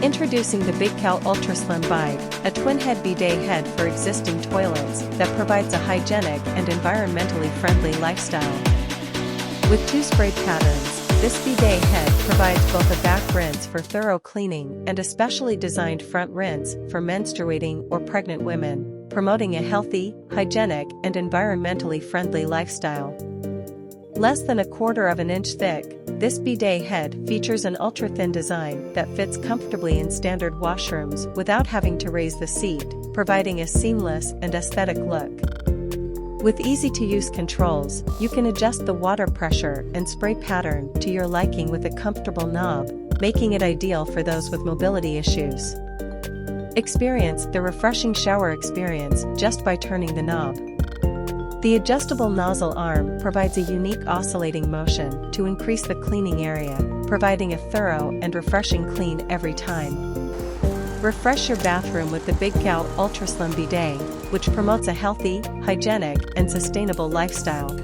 Introducing the BIGCOW Ultra Slim Bide, a twin-head bidet head for existing toilets that provides a hygienic and environmentally friendly lifestyle. With 2 spray patterns, this bidet head provides both a back rinse for thorough cleaning and a specially designed front rinse for menstruating or pregnant women, promoting a healthy, hygienic, and environmentally friendly lifestyle. Less than 1/4 inch thick, this bidet head features an ultra-thin design that fits comfortably in standard washrooms without having to raise the seat, providing a seamless and aesthetic look. With easy-to-use controls, you can adjust the water pressure and spray pattern to your liking with a comfortable knob, making it ideal for those with mobility issues. Experience the refreshing shower experience just by turning the knob. The adjustable nozzle arm provides a unique oscillating motion to increase the cleaning area, providing a thorough and refreshing clean every time. Refresh your bathroom with the BIGCOW Ultra Slim Bidet, which promotes a healthy, hygienic, and sustainable lifestyle.